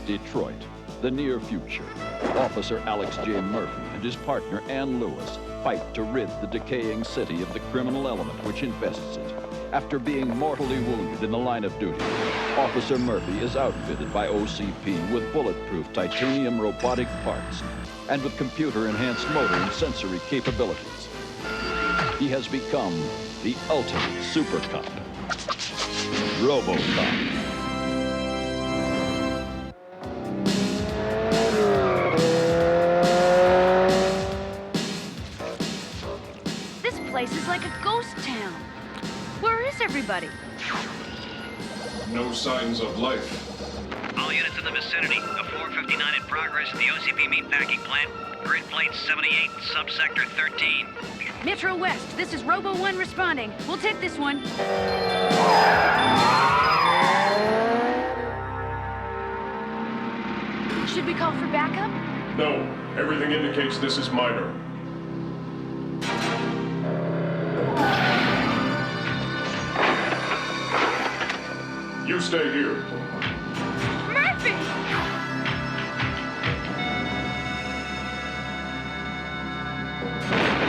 Detroit, the near future. Officer Alex J. Murphy and his partner Ann Lewis fight to rid the decaying city of the criminal element which infests it. After being mortally wounded in the line of duty, Officer Murphy is outfitted by OCP with bulletproof titanium robotic parts and with computer-enhanced motor and sensory capabilities. He has become the ultimate super cop, RoboCop. This place is like a ghost town. Where is everybody? No signs of life. All units in the vicinity. A 459 in progress at the OCP meatpacking plant. Grid plate 78, subsector 13. Metro West, this is Robo 1 responding. We'll take this one. Should we call for backup? No, everything indicates this is minor. You stay here. Murphy!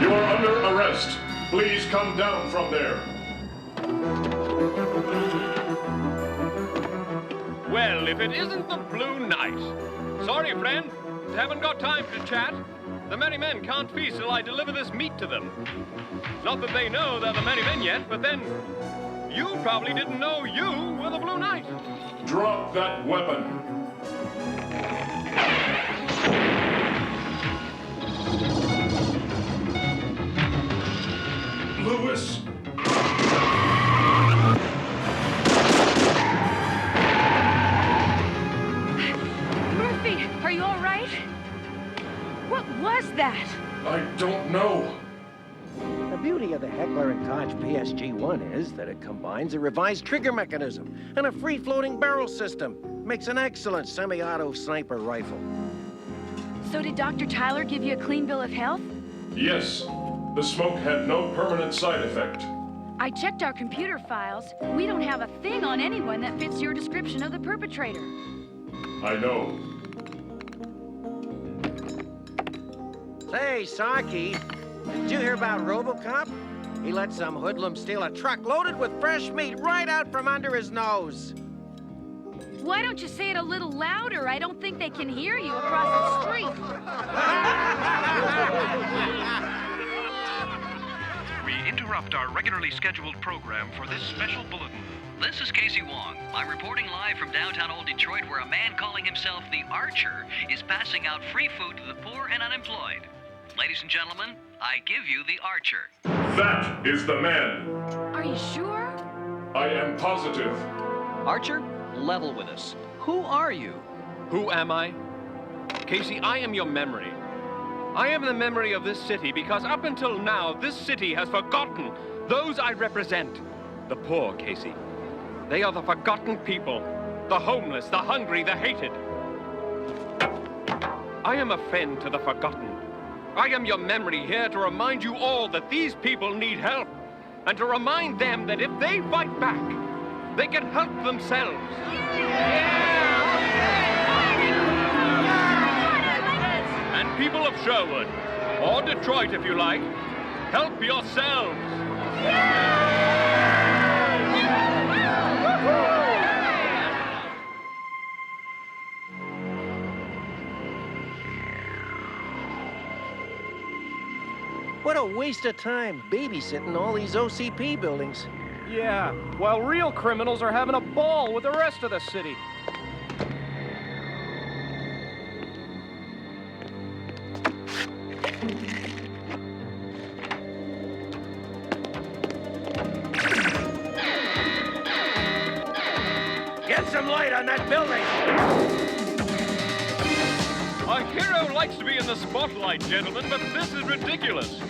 You are under arrest. Please come down from there. Well, if it isn't the Blue Knight. Sorry, friend. Haven't got time to chat. The Merry Men can't feast till I deliver this meat to them. Not that they know they're the Merry Men yet, but then you probably didn't know you were the Blue Knight. Drop that weapon. Lewis. Murphy, are you all right? What was that? I don't know. The beauty of the Heckler & Koch PSG-1 is that it combines a revised trigger mechanism and a free-floating barrel system. Makes an excellent semi-auto sniper rifle. So did Dr. Tyler give you a clean bill of health? Yes, the smoke had no permanent side effect. I checked our computer files. We don't have a thing on anyone that fits your description of the perpetrator. I know. Say, Saki, did you hear about RoboCop? He let some hoodlum steal a truck loaded with fresh meat right out from under his nose. Why don't you say it a little louder? I don't think they can hear you across the street. We interrupt our regularly scheduled program for this special bulletin. This is Casey Wong. I'm reporting live from downtown Old Detroit where a man calling himself the Archer is passing out free food to the poor and unemployed. Ladies and gentlemen, I give you the Archer. That is the man. Are you sure? I am positive. Archer, level with us. Who are you? Who am I? Casey, I am your memory. I am the memory of this city because up until now, this city has forgotten those I represent. The poor, Casey. They are the forgotten people. The homeless, the hungry, the hated. I am a friend to the forgotten. I am your memory here to remind you all that these people need help. And to remind them that if they fight back, they can help themselves. And people of Sherwood, or Detroit if you like, help yourselves. What a waste of time babysitting all these OCP buildings. Yeah, while real criminals are having a ball with the rest of the city. Get some light on that building! Our hero likes to be in the spotlight, gentlemen, but this is ridiculous.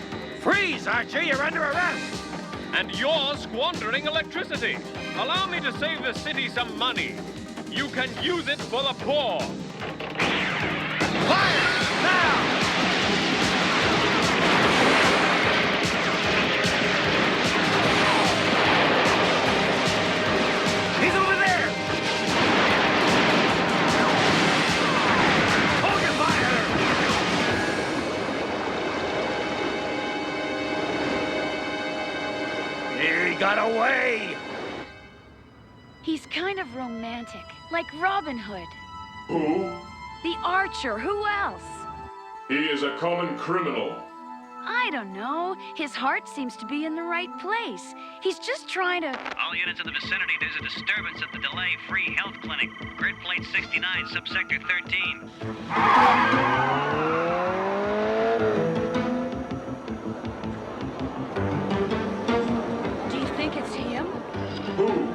Freeze, Archer! You're under arrest! And you're squandering electricity. Allow me to save the city some money. You can use it for the poor. Fire! Now! He's over there! away! He's kind of romantic, like Robin Hood. Who? The Archer, who else? He is a common criminal. I don't know. His heart seems to be in the right place. He's just trying to... All units in the vicinity, there's a disturbance at the Delay Free Health Clinic. Grid plate 69, subsector 13. Do you think it's him? Who?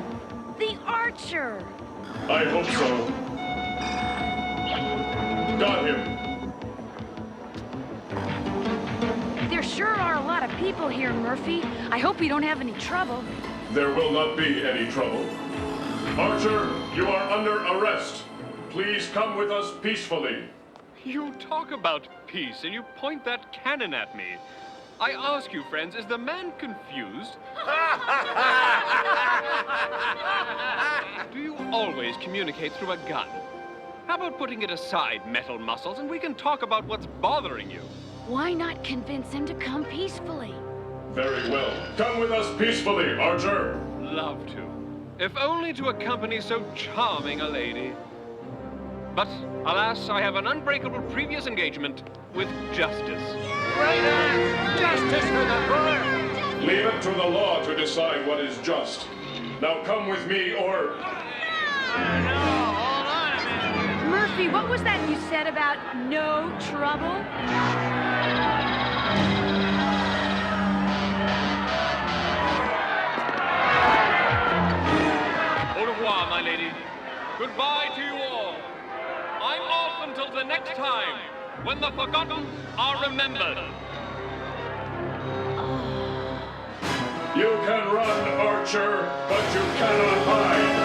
The Archer! I hope so. Got him. There sure are a lot of people here, Murphy. I hope we don't have any trouble. There will not be any trouble. Archer, you are under arrest. Please come with us peacefully. You talk about peace and you point that cannon at me. I ask you, friends, is the man confused? Do you always communicate through a gun? How about putting it aside, metal muscles, and we can talk about what's bothering you? Why not convince him to come peacefully? Very well. Come with us peacefully, Archer. Love to. If only to accompany so charming a lady. But, alas, I have an unbreakable previous engagement with justice. Right on! Justice for the poor! Leave it to the law to decide what is just. Now come with me, or... Murphy, what was that you said about no trouble? Au revoir, my lady. Goodbye to you all. I'm off until the next time, when the forgotten are remembered. You can run, Archer, but you cannot hide.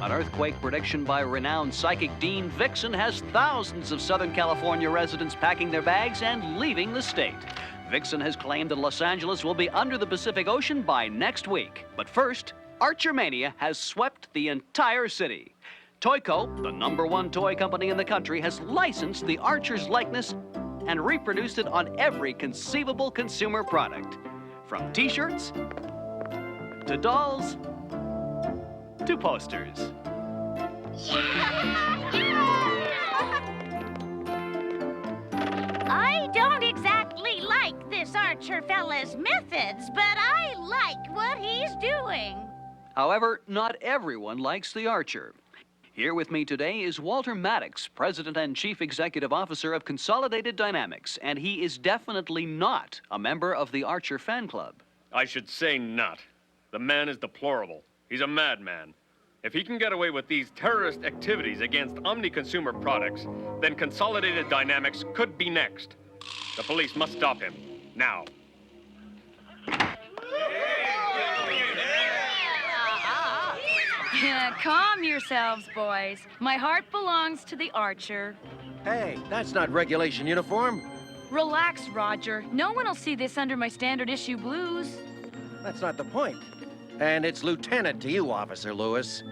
An earthquake prediction by renowned psychic Dean Vixen has thousands of Southern California residents packing their bags and leaving the state. Vixen has claimed that Los Angeles will be under the Pacific Ocean by next week. But first, Archer Mania has swept the entire city. Toyco, the #1 toy company in the country, has licensed the Archer's likeness and reproduced it on every conceivable consumer product. From t-shirts to dolls to posters. I don't exactly like this Archer fella's methods, but I like what he's doing. However, not everyone likes the Archer. Here with me today is Walter Maddox, President and Chief Executive Officer of Consolidated Dynamics, and he is definitely not a member of the Archer fan club. I should say not. The man is deplorable. He's a madman. If he can get away with these terrorist activities against omni-consumer products, then Consolidated Dynamics could be next. The police must stop him. Now. Calm yourselves, boys. My heart belongs to the Archer. Hey, that's not regulation uniform. Relax, Roger. No one will see this under my standard issue blues. That's not the point. And it's lieutenant to you, Officer Lewis.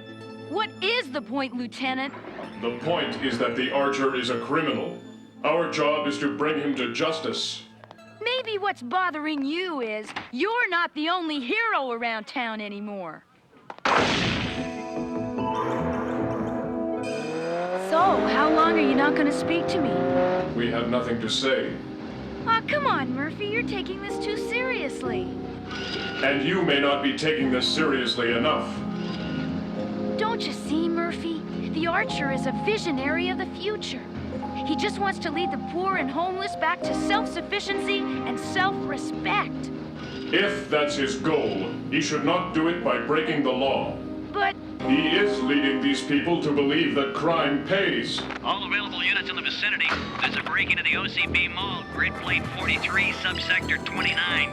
What is the point, Lieutenant? The point is that the Archer is a criminal. Our job is to bring him to justice. Maybe what's bothering you is you're not the only hero around town anymore. So, how long are you not going to speak to me? We have nothing to say. Aw, come on, Murphy. You're taking this too seriously. And you may not be taking this seriously enough. Don't you see, Murphy? The Archer is a visionary of the future. He just wants to lead the poor and homeless back to self-sufficiency and self-respect. If that's his goal, he should not do it by breaking the law. But... He is leading these people to believe that crime pays. All available units in the vicinity. There's a break-in at the OCB Mall, grid plate 43, subsector 29.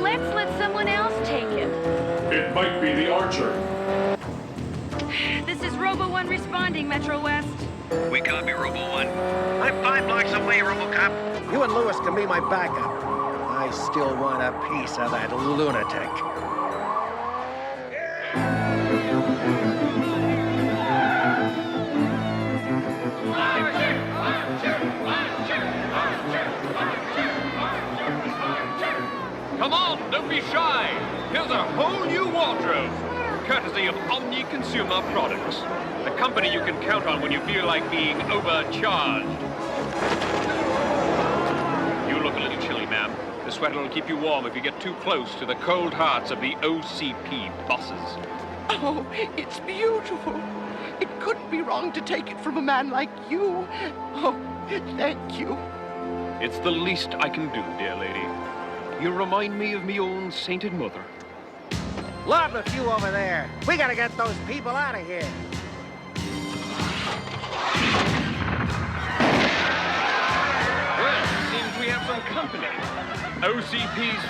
Let's let someone else take it. It might be the Archer. This is Robo-1 responding, Metro West. We copy, Robo-1. I'm 5 blocks away, RoboCop. You and Lewis can be my backup. I still want a piece of that lunatic. consume our products. The company you can count on when you feel like being overcharged. You look a little chilly, ma'am. The sweater will keep you warm if you get too close to the cold hearts of the OCP bosses. Oh, it's beautiful. It couldn't be wrong to take it from a man like you. Oh, thank you. It's the least I can do, dear lady. You remind me of me own sainted mother. Lot of you over there. We gotta get those people out of here. Well, seems we have some company. OCP's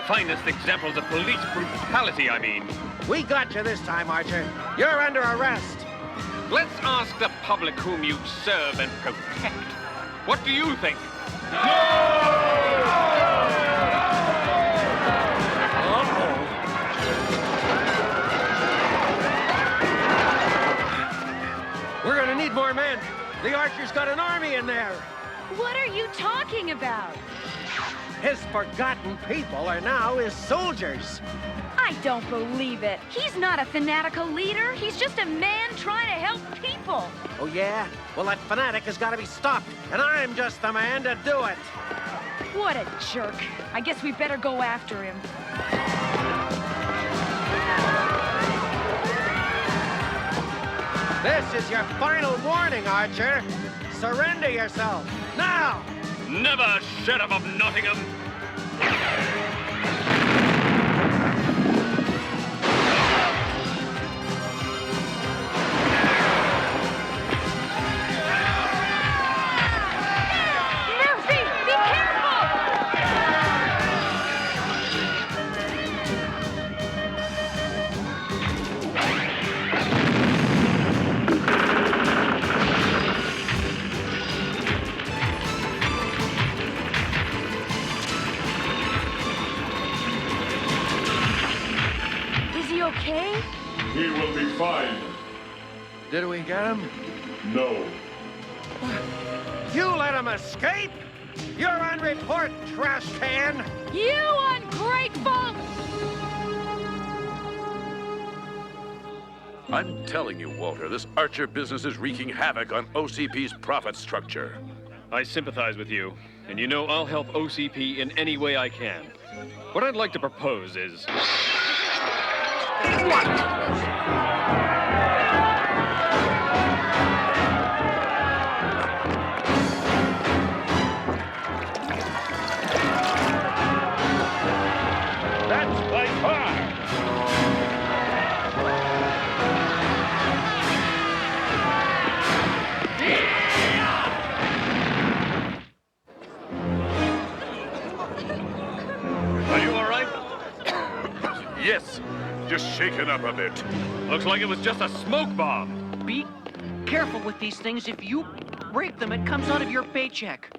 finest examples of police brutality, I mean. We got you this time, Archer. You're under arrest. Let's ask the public whom you serve and protect. What do you think? We're gonna need more men. The Archer's got an army in there. What are you talking about? His forgotten people are now his soldiers. I don't believe it. He's not a fanatical leader. He's just a man trying to help people. Oh, yeah? Well, that fanatic has got to be stopped, and I'm just the man to do it. What a jerk. I guess we better go after him. This is your final warning, Archer. Surrender yourself, now! Never, Sheriff of Nottingham! Okay? He will be fine. Did we get him? No. You let him escape? You're on report, trash can! You ungrateful! I'm telling you, Walter, this Archer business is wreaking havoc on OCP's profit structure. I sympathize with you, and you know I'll help OCP in any way I can. What I'd like to propose is... That's by far! Are you all right? Yes, just shaken up a bit. Looks like it was just a smoke bomb. Be careful with these things. If you break them, it comes out of your paycheck.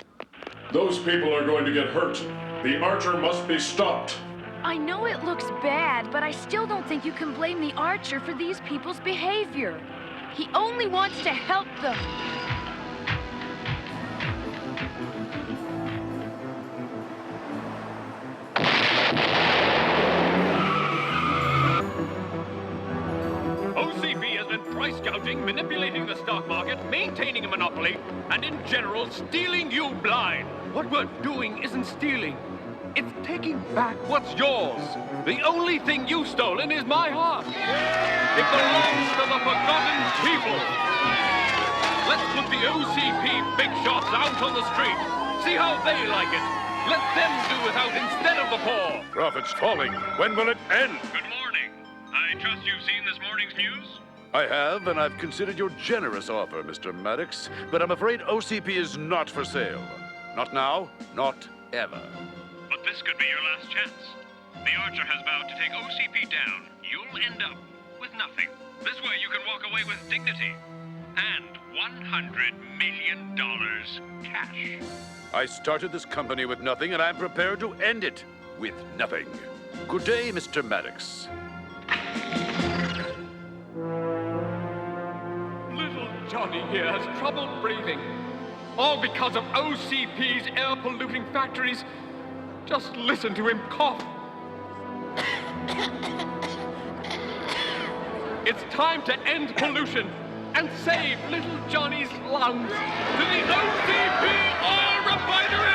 Those people are going to get hurt. The Archer must be stopped. I know it looks bad, but I still don't think you can blame the Archer for these people's behavior. He only wants to help them. OCP has been price gouging, manipulating the stock market, maintaining a monopoly, and in general, stealing you blind. What we're doing isn't stealing. It's taking back what's yours. The only thing you've stolen is my heart. It belongs to the forgotten people. Let's put the OCP big shots out on the street. See how they like it. Let them do without instead of the poor. Profits falling. When will it end? Good morning. I trust you've seen this morning's news? I have, and I've considered your generous offer, Mr. Maddox, but I'm afraid OCP is not for sale. Not now, not ever. But this could be your last chance. The Archer has vowed to take OCP down. You'll end up with nothing. This way you can walk away with dignity. And $100 million cash. I started this company with nothing, and I'm prepared to end it with nothing. Good day, Mr. Maddox. Little Johnny here has trouble breathing. All because of OCP's air-polluting factories. Just listen to him cough. It's time to end pollution and save little Johnny's lungs. To the OCP Oil Refinery!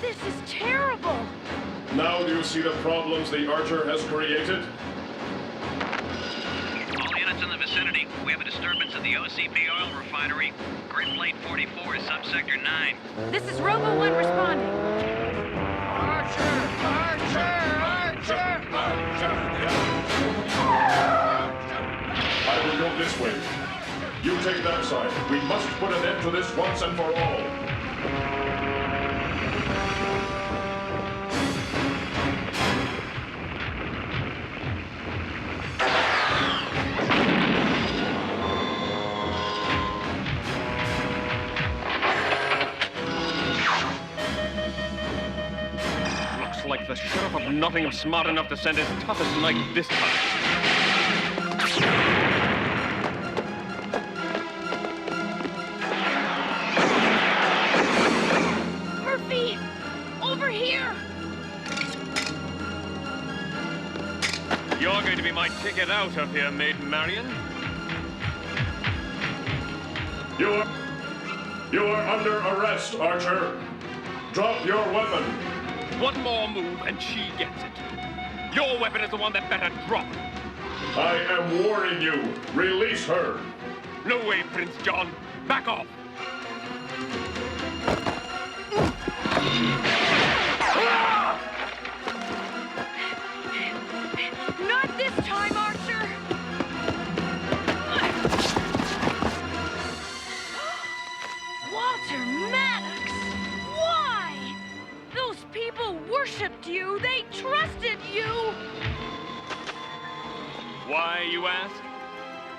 This is terrible. Now do you see the problems the Archer has created? All units in the vicinity. We have a disturbance at the OCP Oil Refinery. Grid plate 44 is subsector 9. This is Robo 1 responding. I will go this way. You take that side. We must put an end to this once and for all. Like the Sheriff of Nottingham's smart enough to send his toughest knight this time. Murphy! Over here! You're going to be my ticket out of here, Maid Marian. You are under arrest, Archer. Drop your weapon. One more move and she gets it. Your weapon is the one that better drop. I am warning you. Release her. No way, Prince John. Back off. Not this time, Archer! Walter Maddox! Why? Those people worshipped you. They trusted you. Why, you ask?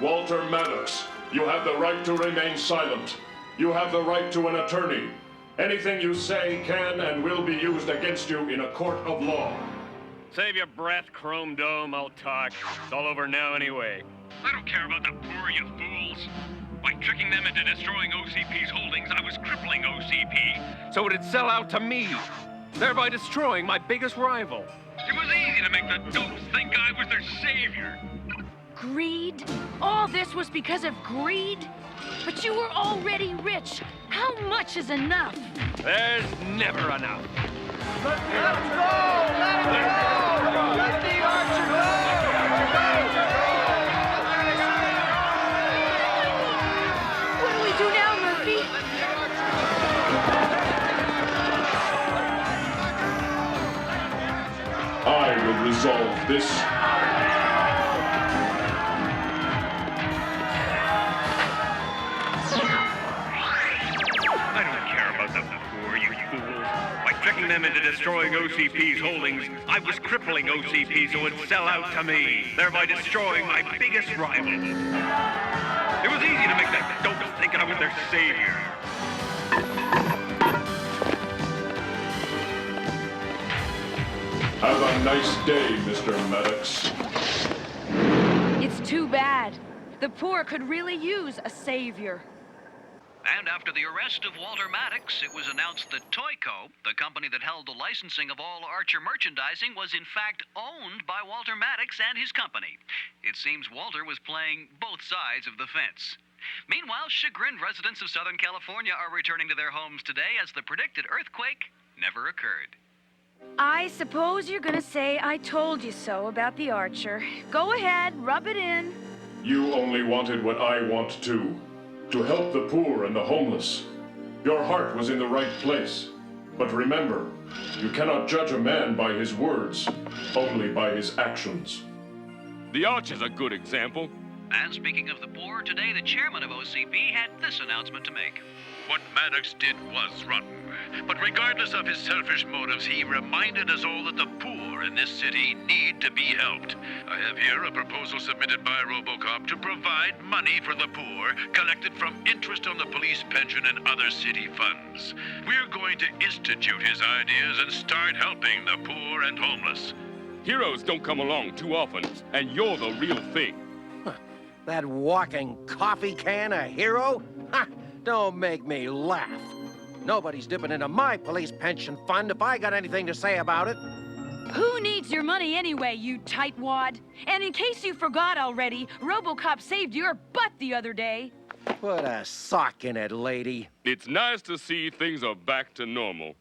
Walter Maddox, you have the right to remain silent. You have the right to an attorney. Anything you say can and will be used against you in a court of law. Save your breath, Chrome Dome. I'll talk. It's all over now anyway. I don't care about the poor, you fools. By tricking them into destroying OCP's holdings, I was crippling OCP. So it'd sell out to me, thereby destroying my biggest rival. It was easy to make the dopes think I was their savior. Greed? All this was because of greed? But you were already rich. How much is enough? There's never enough. Let him go! Let him go! Let the Archer go! What do we do now, Murphy? I will resolve this. I don't care about the poor, you fools. By tricking them into destroying OCP's holdings, I was crippling OCP so it'd sell out to me, thereby destroying my biggest rival. It was easy to make the dopes think I was their savior. Have a nice day, Mr. Maddox. It's too bad. The poor could really use a savior. And after the arrest of Walter Maddox, it was announced that Toyco, the company that held the licensing of all Archer merchandising, was in fact owned by Walter Maddox and his company. It seems Walter was playing both sides of the fence. Meanwhile, chagrined residents of Southern California are returning to their homes today as the predicted earthquake never occurred. I suppose you're gonna say I told you so about the Archer. Go ahead, rub it in. You only wanted what I want too. To help the poor and the homeless. Your heart was in the right place. But remember, you cannot judge a man by his words, only by his actions. The Archer's a good example. And speaking of the poor, today the chairman of OCP had this announcement to make. What Maddox did was rotten. But regardless of his selfish motives, he reminded us all that the poor in this city need to be helped. I have here a proposal submitted by RoboCop to provide money for the poor, collected from interest on the police pension and other city funds. We're going to institute his ideas and start helping the poor and homeless. Heroes don't come along too often, and you're the real thing. That walking coffee can a hero? Ha! Don't make me laugh. Nobody's dipping into my police pension fund if I got anything to say about it. Who needs your money anyway, you tightwad? And in case you forgot already, RoboCop saved your butt the other day. Put a sock in it, lady. It's nice to see things are back to normal.